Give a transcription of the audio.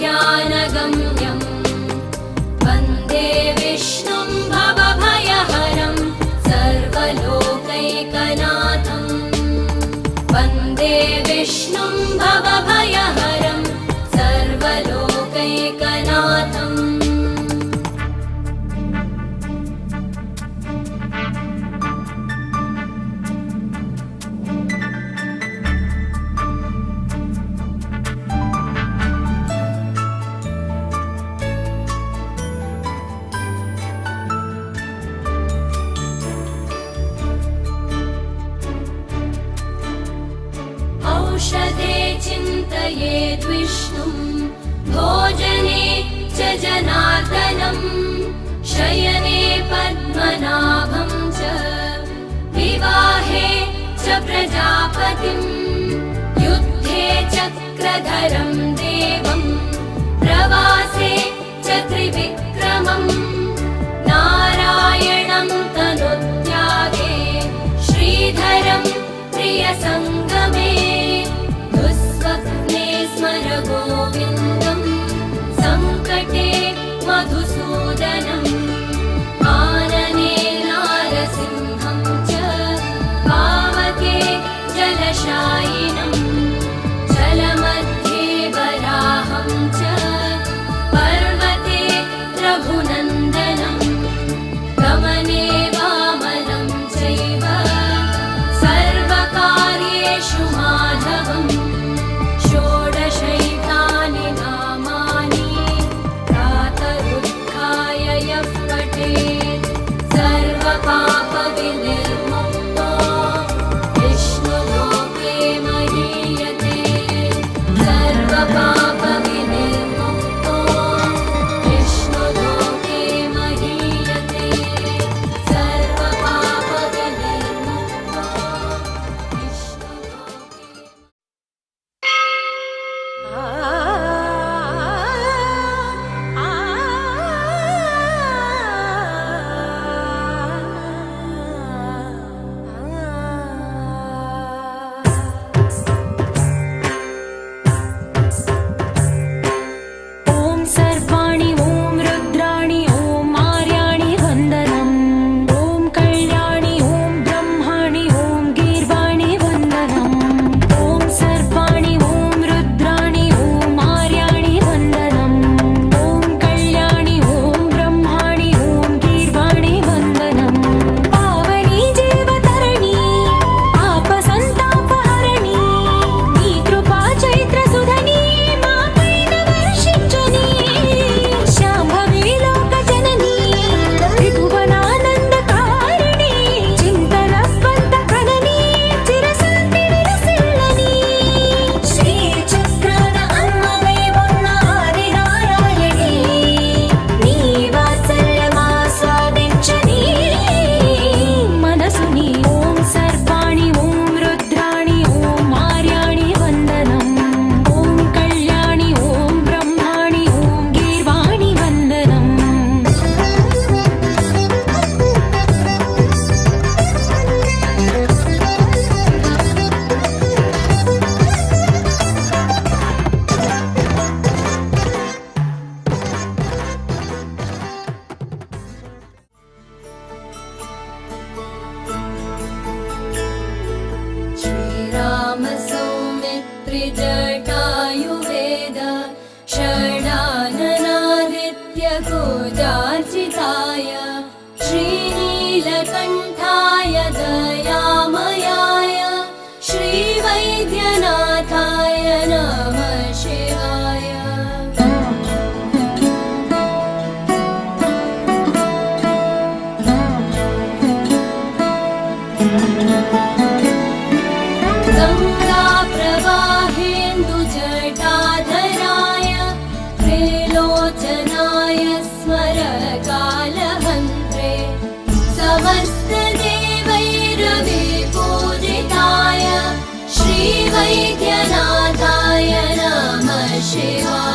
मुनिभिर्ध्यानगम्यम् वन्दे विष्णुं भवभयहरं सर्वलोकैकनाथं वन्दे विष्णुं भवभयहरं सर्वलोकैकनाथम् औषधे चिन्तयेद् विष्णुं भोजने च जनार्दनं शयने पद्मनाभं च विवाहे च प्रजापतिं युद्धे चक्रधरं देवं प्रवासे च त्रिविक्रमं नारायणं तनुत्यागे श्रीधरं प्रियसङ्गमे दुःस्वप्ने स्मर गोविन्दं सङ्कटे मधुसूदनम् आनने नारसिंहं च पावके जलशायिनं जलमध्ये वराहं च पर्वते रघुनन्दनं गमने वामनं चैव सर्वकार्येषु माधवम् षोडशैतानि नामानि प्रातरुत्थाय यः पठेत् सर्वपापविनिर्मुक्तो विष्णुलोके महीयते सर्वपापविनिर्मुक्तो विष्णुलोके महीयते सर्वपापविनिर्मुक्तो ॐ सर्वाणि ॐ रुद्राणि ॐ आर्याणि वन्दनम् ॐ कल्याणि ॐ ब्रह्माणि ॐ गीर्वाणि वन्दनम् ॐ सर्वाणि ॐ रुद्राणि ॐ आर्याणि वन्दनम् ॐ कल्याणि ॐ ब्रह्माणि ॐ गीर्वाणि वन्दनम् पावनी जीवतरणि पापसन्तापहरणि नी कृपा चैत्रसुधनी मापैन वर्षिञ्चनी शाम्भवी लोकजननी त्रिभुवनानन्दकारिणी चिन्तनस्पन्दकननी चिरशान्ति विलसिल्लनी శ్రీచక్రాన అమ్మవై ఉన్న ఆదినారాయణి నీ వాత్సల్యమాస్వాదించని మనసుని ఓం సర్వాణి ఓం రుద్రాణి ఓం ఆర్యాణి వందనం ఓం కళ్యాణి ఓం బ్రహ్మాణి ఓం గీర్వాణి వందనం श्रीराम सौमित्रि जटायुवेद षडाननादित्य गोजार्चिताय श्रीनीलकण्ठाय दयामयाय श्रीवैद्यनाथाय नमः शिवाय गङ्गाप्रवाहेन्दुजटाधराय त्रिलोचनाय स्मरकालहन्त्रे समस्तदेवैरविपूजिताय श्रीवैद्यनाथाय नमः शिवाय